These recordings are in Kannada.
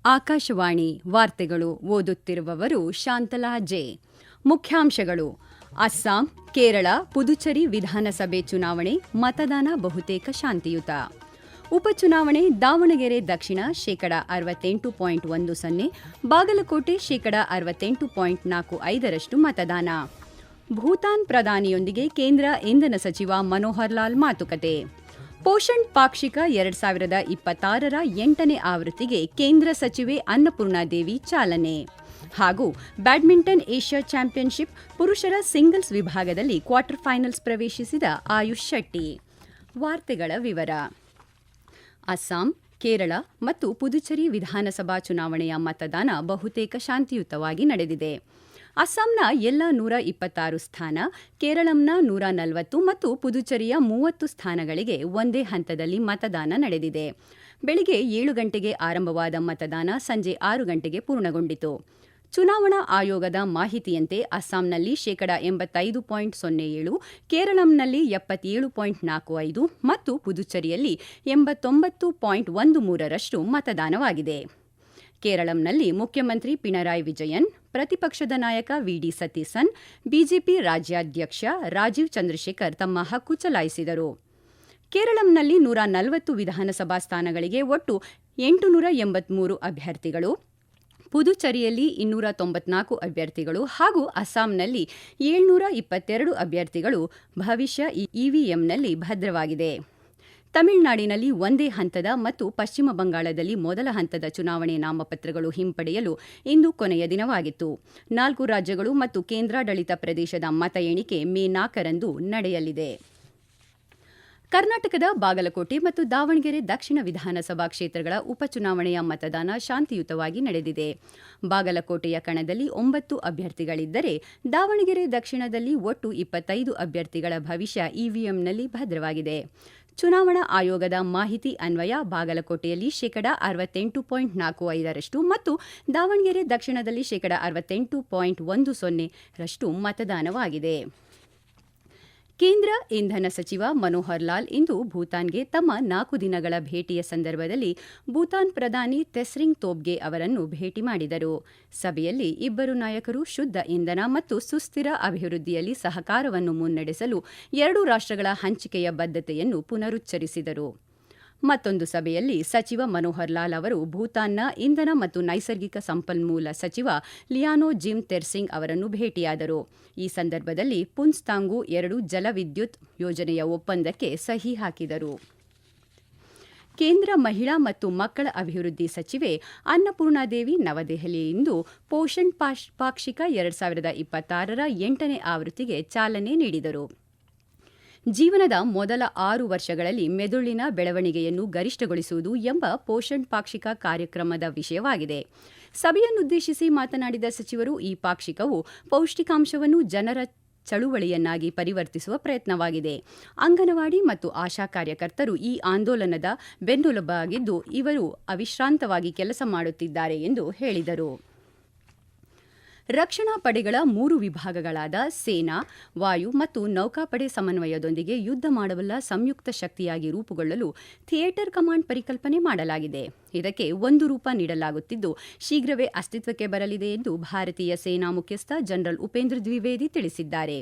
ಆಕಾಶವಾಣಿ ವಾರ್ತೆಗಳು ಓದುತ್ತಿರುವವರು ಶಾಂತಲಾ ಜೆ. ಮುಖ್ಯಾಂಶಗಳು: ಅಸ್ಸಾಂ, ಕೇರಳ, ಪುದುಚೇರಿ ವಿಧಾನಸಭೆ ಚುನಾವಣೆ, ಮತದಾನ ಬಹುತೇಕ ಶಾಂತಿಯುತ. ಉಪಚುನಾವಣೆ ದಾವಣಗೆರೆ ದಕ್ಷಿಣ (68.10), ಬಾಗಲಕೋಟೆ (68.45% ಮತದಾನ. ಭೂತಾನ್ ಪ್ರಧಾನಿಯೊಂದಿಗೆ ಕೇಂದ್ರ ಇಂಧನ ಸಚಿವ ಮನೋಹರ್ ಲಾಲ್ ಮಾತುಕತೆ. ಪೋಷಣ್ ಪಾಕ್ಷಿಕ 2026ರ 8ನೇ ಆವೃತ್ತಿಗೆ ಕೇಂದ್ರ ಸಚಿವೆ ಅನ್ನಪೂರ್ಣಾದೇವಿ ಚಾಲನೆ. ಹಾಗೂ ಬ್ಯಾಡ್ಮಿಂಟನ್ ಏಷ್ಯಾ ಚಾಂಪಿಯನ್ಶಿಪ್ ಪುರುಷರ ಸಿಂಗಲ್ಸ್ ವಿಭಾಗದಲ್ಲಿ ಕ್ವಾರ್ಟರ್ ಫೈನಲ್ಸ್ ಪ್ರವೇಶಿಸಿದ ಆಯುಷ್ ಶೆಟ್ಟಿ. ವಾರ್ತೆಗಳ ವಿವರ. ಅಸ್ಸಾಂ, ಕೇರಳ ಮತ್ತು ಪುದುಚೇರಿ ವಿಧಾನಸಭಾ ಚುನಾವಣೆಯ ಮತದಾನ ಬಹುತೇಕ ಶಾಂತಿಯುತವಾಗಿ ನಡೆದಿದೆ. ಅಸ್ಸಾಂನ ಎಲ್ಲ 126 ಸ್ಥಾನ, ಕೇರಳಂನ 140 ಮತ್ತು ಪುದುಚೇರಿಯ 30 ಸ್ಥಾನಗಳಿಗೆ ಒಂದೇ ಹಂತದಲ್ಲಿ ಮತದಾನ ನಡೆದಿದೆ. ಬೆಳಗ್ಗೆ 7 ಗಂಟೆಗೆ ಆರಂಭವಾದ ಮತದಾನ ಸಂಜೆ 6 ಗಂಟೆಗೆ ಪೂರ್ಣಗೊಂಡಿತು. ಚುನಾವಣಾ ಆಯೋಗದ ಮಾಹಿತಿಯಂತೆ ಅಸ್ಸಾಂನಲ್ಲಿ 85.07%, ಕೇರಳಂನಲ್ಲಿ 77.45% ಮತ್ತು ಪುದುಚೇರಿಯಲ್ಲಿ 89.13% ಮತದಾನವಾಗಿದೆ. ಕೇರಳಂನಲ್ಲಿ ಮುಖ್ಯಮಂತ್ರಿ ಪಿಣರಾಯಿ ವಿಜಯನ್, ಪ್ರತಿಪಕ್ಷದ ನಾಯಕ ವಿಡಿ ಸತೀಸನ್, ಬಿಜೆಪಿ ರಾಜ್ಯಾಧ್ಯಕ್ಷ ರಾಜೀವ್ ಚಂದ್ರಶೇಖರ್ ತಮ್ಮ ಹಕ್ಕು ಚಲಾಯಿಸಿದರು. ಕೇರಳಂನಲ್ಲಿ 140 ವಿಧಾನಸಭಾ ಸ್ಥಾನಗಳಿಗೆ ಒಟ್ಟು 883 ಅಭ್ಯರ್ಥಿಗಳು, ಪುದುಚೇರಿಯಲ್ಲಿ 294 ಅಭ್ಯರ್ಥಿಗಳು ಹಾಗೂ ಅಸ್ಸಾಂನಲ್ಲಿ 722 ಅಭ್ಯರ್ಥಿಗಳು ಭವಿಷ್ಯ ಇವಿಎಂನಲ್ಲಿ ಭದ್ರವಾಗಿದೆ. ತಮಿಳುನಾಡಿನಲ್ಲಿ ಒಂದೇ ಹಂತದ ಮತ್ತು ಪಶ್ಚಿಮ ಬಂಗಾಳದಲ್ಲಿ ಮೊದಲ ಹಂತದ ಚುನಾವಣೆ ನಾಮಪತ್ರಗಳು ಹಿಂಪಡೆಯಲು ಇಂದು ಕೊನೆಯ ದಿನವಾಗಿತ್ತು. 4 ರಾಜ್ಯಗಳು ಮತ್ತು ಕೇಂದ್ರಾಡಳಿತ ಪ್ರದೇಶದ ಮತ ಎಣಿಕೆ ಮೇ 4ರಂದು ನಡೆಯಲಿದೆ. ಕರ್ನಾಟಕದ ಬಾಗಲಕೋಟೆ ಮತ್ತು ದಾವಣಗೆರೆ ದಕ್ಷಿಣ ವಿಧಾನಸಭಾ ಕ್ಷೇತ್ರಗಳ ಉಪಚುನಾವಣೆಯ ಮತದಾನ ಶಾಂತಿಯುತವಾಗಿ ನಡೆದಿದೆ. ಬಾಗಲಕೋಟೆಯ ಕಣದಲ್ಲಿ 9 ಅಭ್ಯರ್ಥಿಗಳಿದ್ದರೆ, ದಾವಣಗೆರೆ ದಕ್ಷಿಣದಲ್ಲಿ ಒಟ್ಟು 25 ಅಭ್ಯರ್ಥಿಗಳ ಭವಿಷ್ಯ ಇವಿಎಂನಲ್ಲಿ ಭದ್ರವಾಗಿದೆ. ಚುನಾವಣಾ ಆಯೋಗದ ಮಾಹಿತಿ ಅನ್ವಯ ಬಾಗಲಕೋಟೆಯಲ್ಲಿ 68.45% ಮತ್ತು ದಾವಣಗೆರೆ ದಕ್ಷಿಣದಲ್ಲಿ 68.10% ಮತದಾನವಾಗಿದೆ. ಕೇಂದ್ರ ಇಂಧನ ಸಚಿವ ಮನೋಹರ್ ಲಾಲ್ ಇಂದು ಭೂತಾನ್ಗೆ ತಮ್ಮ 4 ದಿನಗಳ ಭೇಟಿಯ ಸಂದರ್ಭದಲ್ಲಿ ಭೂತಾನ್ ಪ್ರಧಾನಿ ತೆಸ್ರಿಂಗ್ ತೋಬ್ಗೆ ಅವರನ್ನು ಭೇಟಿ ಮಾಡಿದರು. ಸಭೆಯಲ್ಲಿ ಇಬ್ಬರು ನಾಯಕರು ಶುದ್ಧ ಇಂಧನ ಮತ್ತು ಸುಸ್ಥಿರ ಅಭಿವೃದ್ಧಿಯಲ್ಲಿ ಸಹಕಾರವನ್ನು ಮುನ್ನಡೆಸಲು 2 ರಾಷ್ಟ್ರಗಳ ಹಂಚಿಕೆಯ ಬದ್ಧತೆಯನ್ನು ಪುನರುಚ್ಚರಿಸಿದರು. ಮತ್ತೊಂದು ಸಭೆಯಲ್ಲಿ ಸಚಿವ ಮನೋಹರ್ ಲಾಲ್ ಅವರು ಭೂತಾನ್ನ ಇಂಧನ ಮತ್ತು ನೈಸರ್ಗಿಕ ಸಂಪನ್ಮೂಲ ಸಚಿವ ಲಿಯಾನೋ ಜಿಮ್ ತೆರ್ಸಿಂಗ್ ಅವರನ್ನು ಭೇಟಿಯಾದರು. ಈ ಸಂದರ್ಭದಲ್ಲಿ ಪುನ್ಸ್ತಾಂಗು 2 ಜಲವಿದ್ಯುತ್ ಯೋಜನೆಯ ಒಪ್ಪಂದಕ್ಕೆ ಸಹಿ ಹಾಕಿದರು. ಕೇಂದ್ರ ಮಹಿಳಾ ಮತ್ತು ಮಕ್ಕಳ ಅಭಿವೃದ್ಧಿ ಸಚಿವೆ ಅನ್ನಪೂರ್ಣಾದೇವಿ ನವದೆಹಲಿಯಲ್ಲಿಂದು ಪೋಷಣ್ ಪಾಕ್ಷಿಕ 2026ರ 8ನೇ ಆವೃತ್ತಿಗೆ ಚಾಲನೆ ನೀಡಿದರು. ಜೀವನದ ಮೊದಲ 6 ವರ್ಷಗಳಲ್ಲಿ ಮೆದುಳಿನ ಬೆಳವಣಿಗೆಯನ್ನು ಗರಿಷ್ಠಗೊಳಿಸುವುದು ಎಂಬ ಪೋಷಣ್ ಪಾಕ್ಷಿಕ ಕಾರ್ಯಕ್ರಮದ ವಿಷಯವಾಗಿದೆ. ಸಭೆಯನ್ನುದ್ದೇಶಿಸಿ ಮಾತನಾಡಿದ ಸಚಿವರು, ಈ ಪಾಕ್ಷಿಕವು ಪೌಷ್ಟಿಕಾಂಶವನ್ನು ಜನರ ಚಳುವಳಿಯನ್ನಾಗಿ ಪರಿವರ್ತಿಸುವ ಪ್ರಯತ್ನವಾಗಿದೆ. ಅಂಗನವಾಡಿ ಮತ್ತು ಆಶಾ ಕಾರ್ಯಕರ್ತರು ಈ ಆಂದೋಲನದ ಬೆನ್ನೆಲುಬಾಗಿದ್ದು, ಇವರು ಅವಿಶ್ರಾಂತವಾಗಿ ಕೆಲಸ ಮಾಡುತ್ತಿದ್ದಾರೆ ಎಂದು ಹೇಳಿದರು. ರಕ್ಷಣಾ ಪಡೆಗಳ 3 ವಿಭಾಗಗಳಾದ ಸೇನಾ, ವಾಯು ಮತ್ತು ನೌಕಾಪಡೆ ಸಮನ್ವಯದೊಂದಿಗೆ ಯುದ್ಧ ಮಾಡಬಲ್ಲ ಸಂಯುಕ್ತ ಶಕ್ತಿಯಾಗಿ ರೂಪುಗೊಳ್ಳಲು ಥಿಯೇಟರ್ ಕಮಾಂಡ್ ಪರಿಕಲ್ಪನೆ ಮಾಡಲಾಗಿದೆ. ಇದಕ್ಕೆ ಒಂದು ರೂಪ ನೀಡಲಾಗುತ್ತಿದ್ದು, ಶೀಘ್ರವೇ ಅಸ್ತಿತ್ವಕ್ಕೆ ಬರಲಿದೆ ಎಂದು ಭಾರತೀಯ ಸೇನಾ ಮುಖ್ಯಸ್ಥ ಜನರಲ್ ಉಪೇಂದ್ರ ದ್ವಿವೇದಿ ತಿಳಿಸಿದ್ದಾರೆ.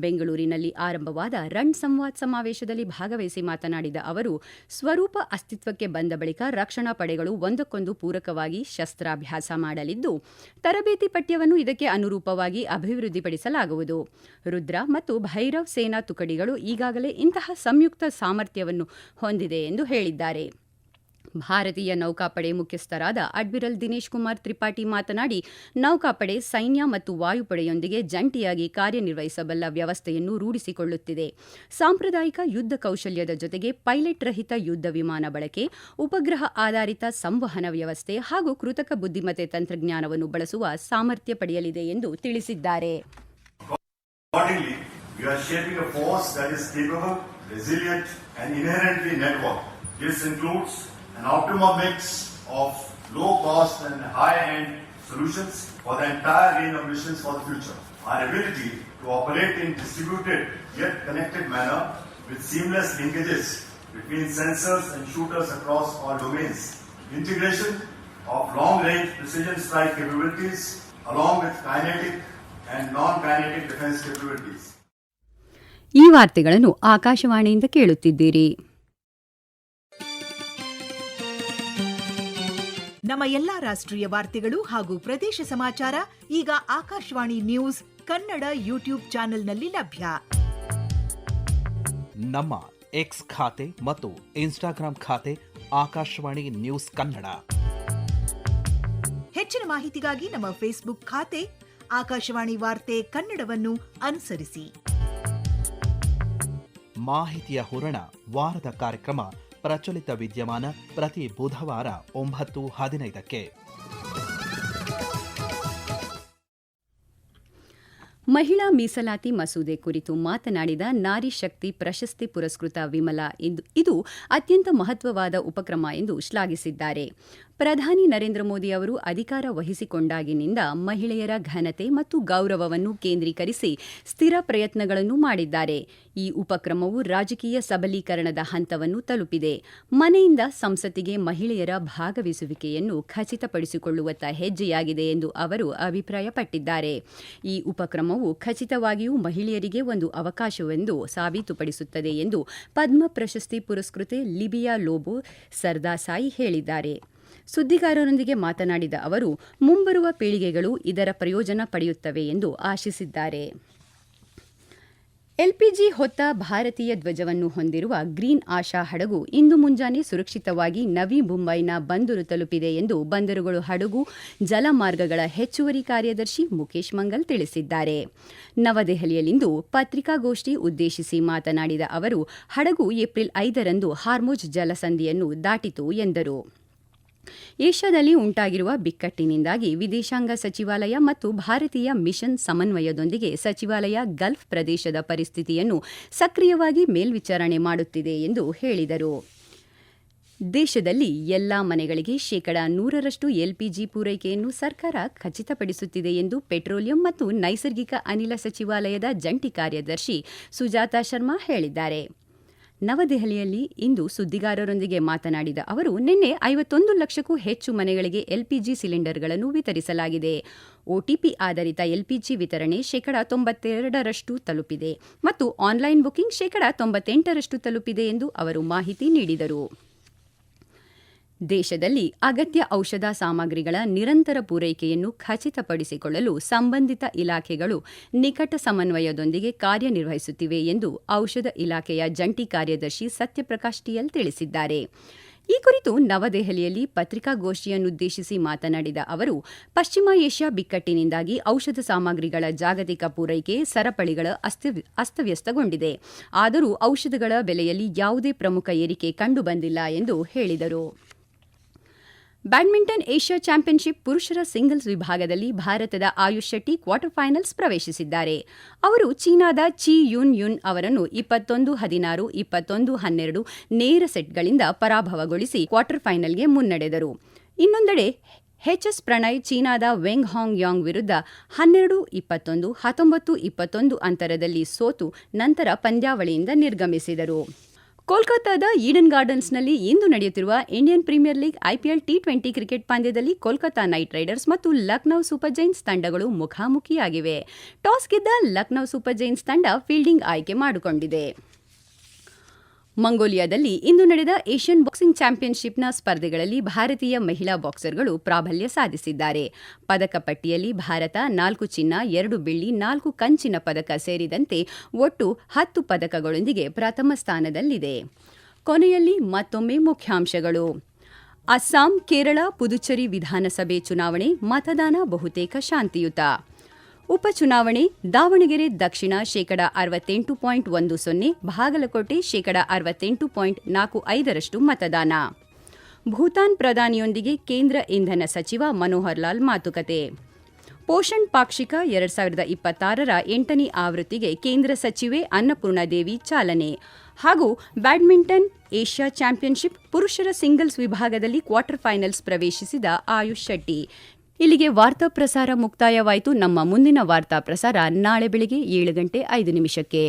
ಬೆಂಗಳೂರಿನಲ್ಲಿ ಆರಂಭವಾದ ರನ್ ಸಂವಾದ್ ಸಮಾವೇಶದಲ್ಲಿ ಭಾಗವಹಿಸಿ ಮಾತನಾಡಿದ ಅವರು, ಸ್ವರೂಪ ಅಸ್ತಿತ್ವಕ್ಕೆ ಬಂದ ಬಳಿಕ ರಕ್ಷಣಾ ಪಡೆಗಳು ಒಂದಕ್ಕೊಂದು ಪೂರಕವಾಗಿ ಶಸ್ತ್ರಾಭ್ಯಾಸ ಮಾಡಲಿದ್ದು, ತರಬೇತಿ ಪಠ್ಯವನ್ನು ಇದಕ್ಕೆ ಅನುರೂಪವಾಗಿ ಅಭಿವೃದ್ಧಿಪಡಿಸಲಾಗುವುದು. ರುದ್ರ ಮತ್ತು ಭೈರವ್ ಸೇನಾ ತುಕಡಿಗಳು ಈಗಾಗಲೇ ಇಂತಹ ಸಂಯುಕ್ತ ಸಾಮರ್ಥ್ಯವನ್ನು ಹೊಂದಿದೆ ಎಂದು ಹೇಳಿದ್ದಾರೆ. ಭಾರತೀಯ ನೌಕಾಪಡೆ ಮುಖ್ಯಸ್ಥರಾದ ಅಡ್ಮಿರಲ್ ದಿನೇಶ್ ಕುಮಾರ್ ತ್ರಿಪಾಠಿ ಮಾತನಾಡಿ, ನೌಕಾಪಡೆ ಸೈನ್ಯ ಮತ್ತು ವಾಯುಪಡೆಯೊಂದಿಗೆ ಜಂಟಿಯಾಗಿ ಕಾರ್ಯನಿರ್ವಹಿಸಬಲ್ಲ ವ್ಯವಸ್ಥೆಯನ್ನು ರೂಢಿಸಿಕೊಳ್ಳುತ್ತಿದೆ. ಸಾಂಪ್ರದಾಯಿಕ ಯುದ್ಧ ಕೌಶಲ್ಯದ ಜೊತೆಗೆ ಪೈಲಟ್ ರಹಿತ ಯುದ್ಧ ವಿಮಾನ ಬಳಕೆ, ಉಪಗ್ರಹ ಆಧಾರಿತ ಸಂವಹನ ವ್ಯವಸ್ಥೆ ಹಾಗೂ ಕೃತಕ ಬುದ್ಧಿಮತ್ತೆ ತಂತ್ರಜ್ಞಾನವನ್ನು ಬಳಸುವ ಸಾಮರ್ಥ್ಯ ಪಡೆಯಲಿದೆ ಎಂದು ತಿಳಿಸಿದ್ದಾರೆ. An optimum mix of low cost and high end solutions for the entire range of missions for the future. Our ability to operate in distributed yet connected manner with seamless linkages between sensors and shooters across all domains. Integration of long-range precision strike capabilities along with kinetic and non-kinetic defense capabilities. ಈ ವಾರ್ತೆಗಳನ್ನು ಆಕಾಶವಾಣಿಯಿಂದ ಕೇಳುತ್ತಿದ್ದೀರಿ. ನಮ್ಮ ಎಲ್ಲಾ ರಾಷ್ಟ್ರೀಯ ವಾರ್ತೆಗಳು ಹಾಗೂ ಪ್ರದೇಶ ಸಮಾಚಾರ ಈಗ ಆಕಾಶವಾಣಿ ನ್ಯೂಸ್ ಕನ್ನಡ ಯೂಟ್ಯೂಬ್ ಚಾನೆಲ್ನಲ್ಲಿ ಲಭ್ಯ. ನಮ್ಮ ಎಕ್ಸ್ ಖಾತೆ ಮತ್ತು ಇನ್ಸ್ಟಾಗ್ರಾಂ ಖಾತೆ ಆಕಾಶವಾಣಿ ನ್ಯೂಸ್ ಕನ್ನಡ. ಹೆಚ್ಚಿನ ಮಾಹಿತಿಗಾಗಿ ನಮ್ಮ ಫೇಸ್ಬುಕ್ ಖಾತೆ ಆಕಾಶವಾಣಿ ವಾರ್ತೆ ಕನ್ನಡವನ್ನು ಅನುಸರಿಸಿ. ಮಾಹಿತಿಯ ಹೂರಣ ವಾರದ ಕಾರ್ಯಕ್ರಮ ಪ್ರಚಲಿತ ವಿದ್ಯಮಾನ ಪ್ರತಿ ಬುಧವಾರ 9:15. ಮಹಿಳಾ ಮೀಸಲಾತಿ ಮಸೂದೆ ಕುರಿತು ಮಾತನಾಡಿದ ನಾರಿ ಶಕ್ತಿ ಪ್ರಶಸ್ತಿ ಪುರಸ್ಕೃತ ವಿಮಲಾ ಇದು ಅತ್ಯಂತ ಮಹತ್ವವಾದ ಉಪಕ್ರಮ ಎಂದು ಶ್ಲಾಘಿಸಿದ್ದಾರೆ. ಪ್ರಧಾನಿ ನರೇಂದ್ರ ಮೋದಿ ಅವರು ಅಧಿಕಾರ ವಹಿಸಿಕೊಂಡಾಗಿನಿಂದ ಮಹಿಳೆಯರ ಘನತೆ ಮತ್ತು ಗೌರವವನ್ನು ಕೇಂದ್ರೀಕರಿಸಿ ಸ್ಥಿರ ಪ್ರಯತ್ನಗಳನ್ನು ಮಾಡಿದ್ದಾರೆ. ಈ ಉಪಕ್ರಮವು ರಾಜಕೀಯ ಸಬಲೀಕರಣದ ಹಂತವನ್ನು ತಲುಪಿದೆ. ಮನೆಯಿಂದ ಸಂಸತ್ತಿಗೆ ಮಹಿಳೆಯರ ಭಾಗವಹಿಸುವಿಕೆಯನ್ನು ಖಚಿತಪಡಿಸಿಕೊಳ್ಳುವತ್ತ ಹೆಜ್ಜೆಯಾಗಿದೆ ಎಂದು ಅವರು ಅಭಿಪ್ರಾಯಪಟ್ಟಿದ್ದಾರೆ. ಈ ಉಪಕ್ರಮವು ಖಚಿತವಾಗಿಯೂ ಮಹಿಳೆಯರಿಗೆ ಒಂದು ಅವಕಾಶವೆಂದು ಸಾಬೀತುಪಡಿಸುತ್ತದೆ ಎಂದು ಪದ್ಮ ಪ್ರಶಸ್ತಿ ಪುರಸ್ಕೃತೆ ಲಿಬಿಯಾ ಲೋಬೋ ಸರ್ದಾಸಾಯಿ ಹೇಳಿದ್ದಾರೆ. ಸುದ್ದಿಗಾರರೊಂದಿಗೆ ಮಾತನಾಡಿದ ಅವರು ಮುಂಬರುವ ಪೀಳಿಗೆಗಳು ಇದರ ಪ್ರಯೋಜನ ಪಡೆಯುತ್ತವೆ ಎಂದು ಆಶಿಸಿದ್ದಾರೆ. ಎಲ್ಪಿಜಿ ಹೊತ್ತ ಭಾರತೀಯ ಧ್ವಜವನ್ನು ಹೊಂದಿರುವ ಗ್ರೀನ್ ಆಶಾ ಹಡಗು ಇಂದು ಮುಂಜಾನೆ ಸುರಕ್ಷಿತವಾಗಿ ನವಿ ಮುಂಬೈನ ಬಂದರು ತಲುಪಿದೆ ಎಂದು ಬಂದರುಗಳು ಹಡಗು ಜಲಮಾರ್ಗಗಳ ಹೆಚ್ಚುವರಿ ಕಾರ್ಯದರ್ಶಿ ಮುಖೇಶ್ ಮಂಗಲ್ ತಿಳಿಸಿದ್ದಾರೆ. ನವದೆಹಲಿಯಲ್ಲಿಂದು ಪತ್ರಿಕಾಗೋಷ್ಠಿ ಉದ್ದೇಶಿಸಿ ಮಾತನಾಡಿದ ಅವರು ಹಡಗು ಏಪ್ರಿಲ್ 5ರಂದು ಹಾರ್ಮುಜ್ ಜಲಸಂಧಿಯನ್ನು ದಾಟಿತು ಎಂದರು. ಏಷ್ಯಾದಲ್ಲಿ ಉಂಟಾಗಿರುವ ಬಿಕ್ಕಟ್ಟಿನಿಂದಾಗಿ ವಿದೇಶಾಂಗ ಸಚಿವಾಲಯ ಮತ್ತು ಭಾರತೀಯ ಮಿಷನ್ ಸಮನ್ವಯದೊಂದಿಗೆ ಸಚಿವಾಲಯ ಗಲ್ಫ್ ಪ್ರದೇಶದ ಪರಿಸ್ಥಿತಿಯನ್ನು ಸಕ್ರಿಯವಾಗಿ ಮೇಲ್ವಿಚಾರಣೆ ಮಾಡುತ್ತಿದೆ ಎಂದು ಹೇಳಿದರು. ದೇಶದಲ್ಲಿ ಎಲ್ಲಾ ಮನೆಗಳಿಗೆ 100% ಎಲ್ಪಿಜಿ ಪೂರೈಕೆಯನ್ನು ಸರ್ಕಾರ ಖಚಿತಪಡಿಸುತ್ತಿದೆ ಎಂದು ಪೆಟ್ರೋಲಿಯಂ ಮತ್ತು ನೈಸರ್ಗಿಕ ಅನಿಲ ಸಚಿವಾಲಯದ ಜಂಟಿ ಕಾರ್ಯದರ್ಶಿ ಸುಜಾತಾ ಶರ್ಮಾ ಹೇಳಿದ್ದಾರೆ. ನವದೆಹಲಿಯಲ್ಲಿ ಇಂದು ಸುದ್ದಿಗಾರರೊಂದಿಗೆ ಮಾತನಾಡಿದ ಅವರು ನಿನ್ನೆ 51 ಲಕ್ಷಕ್ಕೂ ಹೆಚ್ಚು ಮನೆಗಳಿಗೆ ಎಲ್ಪಿಜಿ ಸಿಲಿಂಡರ್ಗಳನ್ನು ವಿತರಿಸಲಾಗಿದೆ. ಒಟಿಪಿ ಆಧಾರಿತ ಎಲ್ಪಿಜಿ ವಿತರಣೆ 92% ತಲುಪಿದೆ ಮತ್ತು ಆನ್ಲೈನ್ ಬುಕಿಂಗ್ 98% ತಲುಪಿದೆ ಎಂದು ಅವರು ಮಾಹಿತಿ ನೀಡಿದರು. ದೇಶದಲ್ಲಿ ಅಗತ್ಯ ಔಷಧ ಸಾಮಗ್ರಿಗಳ ನಿರಂತರ ಪೂರೈಕೆಯನ್ನು ಖಚಿತಪಡಿಸಿಕೊಳ್ಳಲು ಸಂಬಂಧಿತ ಇಲಾಖೆಗಳು ನಿಕಟ ಸಮನ್ವಯದೊಂದಿಗೆ ಕಾರ್ಯನಿರ್ವಹಿಸುತ್ತಿವೆ ಎಂದು ಔಷಧ ಇಲಾಖೆಯ ಜಂಟಿ ಕಾರ್ಯದರ್ಶಿ ಸತ್ಯಪ್ರಕಾಶ್ ಟಿಎಲ್ ತಿಳಿಸಿದ್ದಾರೆ. ಈ ಕುರಿತು ನವದೆಹಲಿಯಲ್ಲಿ ಪತ್ರಿಕಾಗೋಷ್ಠಿಯನ್ನುದ್ದೇಶಿಸಿ ಮಾತನಾಡಿದ ಅವರು ಪಶ್ಚಿಮ ಏಷ್ಯಾ ಬಿಕ್ಕಟ್ಟಿನಿಂದಾಗಿ ಔಷಧ ಸಾಮಗ್ರಿಗಳ ಜಾಗತಿಕ ಪೂರೈಕೆ ಸರಪಳಿಗಳ ಅಸ್ತವ್ಯಸ್ತಗೊಂಡಿದೆ. ಆದರೂ ಔಷಧಗಳ ಬೆಲೆಯಲ್ಲಿ ಯಾವುದೇ ಪ್ರಮುಖ ಏರಿಕೆ ಕಂಡುಬಂದಿಲ್ಲ ಎಂದು ಹೇಳಿದರು. ಬ್ಯಾಡ್ಮಿಂಟನ್ ಏಷ್ಯಾ ಚಾಂಪಿಯನ್ಶಿಪ್ ಪುರುಷರ ಸಿಂಗಲ್ಸ್ ವಿಭಾಗದಲ್ಲಿ ಭಾರತದ ಆಯುಷ್ ಶೆಟ್ಟಿ ಕ್ವಾರ್ಟರ್ ಫೈನಲ್ಸ್ ಪ್ರವೇಶಿಸಿದ್ದಾರೆ. ಅವರು ಚೀನಾದ ಚಿ ಯುನ್ ಯುನ್ ಅವರನ್ನು 21-16, 21-12 ನೇರ ಸೆಟ್ಗಳಿಂದ ಪರಾಭವಗೊಳಿಸಿ ಕ್ವಾರ್ಟರ್ ಫೈನಲ್ಗೆ ಮುನ್ನಡೆದರು. ಇನ್ನೊಂದೆಡೆ ಎಚ್ಎಸ್ ಪ್ರಣಯ್ ಚೀನಾದ ವೆಂಗ್ ಹಾಂಗ್ ಯಾಂಗ್ ವಿರುದ್ಧ 12-21, 19-21 ಅಂತರದಲ್ಲಿ ಸೋತು ನಂತರ ಪಂದ್ಯಾವಳಿಯಿಂದ ನಿರ್ಗಮಿಸಿದರು. ಕೋಲ್ಕತ್ತಾದ ಈಡನ್ ಗಾರ್ಡನ್ಸ್ನಲ್ಲಿ ಇಂದು ನಡೆಯುತ್ತಿರುವ Indian Premier League IPL T20 cricket ಪಂದ್ಯದಲ್ಲಿ ಕೋಲ್ಕತಾ ನೈಟ್ ರೈಡರ್ಸ್ ಮತ್ತು ಲಕ್ನೌ ಸೂಪರ್ ಜೈಂಟ್ಸ್ ತಂಡಗಳು ಮುಖಾಮುಖಿಯಾಗಿವೆ. ಟಾಸ್ ಗೆದ್ದ ಲಕ್ನೌ ಸೂಪರ್ ಜೈಂಟ್ಸ್ ತಂಡ ಫೀಲ್ಡಿಂಗ್ ಆಯ್ಕೆ ಮಾಡಿಕೊಂಡಿದೆ. ಮಂಗೋಲಿಯಾದಲ್ಲಿ ಇಂದು ನಡೆದ ಏಷ್ಯನ್ ಬಾಕ್ಸಿಂಗ್ ಚಾಂಪಿಯನ್ಶಿಪ್ನ ಸ್ಪರ್ಧೆಗಳಲ್ಲಿ ಭಾರತೀಯ ಮಹಿಳಾ ಬಾಕ್ಸರ್ಗಳು ಪ್ರಾಬಲ್ಯ ಸಾಧಿಸಿದ್ದಾರೆ. ಪದಕ ಪಟ್ಟಿಯಲ್ಲಿ ಭಾರತ 4 ಚಿನ್ನ, 2 ಬೆಳ್ಳಿ, 4 ಕಂಚಿನ ಪದಕ ಸೇರಿದಂತೆ ಒಟ್ಟು 10 ಪದಕಗಳೊಂದಿಗೆ ಪ್ರಥಮ ಸ್ಥಾನದಲ್ಲಿದೆ. ಕೊನೆಯಲ್ಲಿ ಮತ್ತೊಮ್ಮೆ ಮುಖ್ಯಾಂಶಗಳು. ಅಸ್ಸಾಂ, ಕೇರಳ, ಪುದುಚೇರಿ ವಿಧಾನಸಭೆ ಚುನಾವಣೆ ಮತದಾನ ಬಹುತೇಕ ಶಾಂತಿಯುತ. ಉಪಚುನಾವಣೆ ದಾವಣಗೆರೆ ದಕ್ಷಿಣ 68.10, ಬಾಗಲಕೋಟೆ 68.45% ಮತದಾನ. ಭೂತಾನ್ ಪ್ರಧಾನಿಯೊಂದಿಗೆ ಕೇಂದ್ರ ಇಂಧನ ಸಚಿವ ಮನೋಹರ್ ಲಾಲ್ ಮಾತುಕತೆ. ಪೋಷಣ್ ಪಾಕ್ಷಿಕ 2026ರ 8ನೇ ಆವೃತ್ತಿಗೆ ಕೇಂದ್ರ ಸಚಿವೆ ಅನ್ನಪೂರ್ಣಾದೇವಿ ಚಾಲನೆ. ಹಾಗೂ ಬ್ಯಾಡ್ಮಿಂಟನ್ ಏಷ್ಯಾ ಚಾಂಪಿಯನ್ಶಿಪ್ ಪುರುಷರ ಸಿಂಗಲ್ಸ್ ವಿಭಾಗದಲ್ಲಿ ಕ್ವಾರ್ಟರ್ ಫೈನಲ್ಸ್ ಪ್ರವೇಶಿಸಿದ ಆಯುಷ್ ಶೆಟ್ಟಿ. ಇಲ್ಲಿಗೆ ವಾರ್ತಾ ಪ್ರಸಾರ ಮುಕ್ತಾಯವಾಯಿತು. ನಮ್ಮ ಮುಂದಿನ ವಾರ್ತಾ ಪ್ರಸಾರ ನಾಳೆ ಬೆಳಗ್ಗೆ 7:05.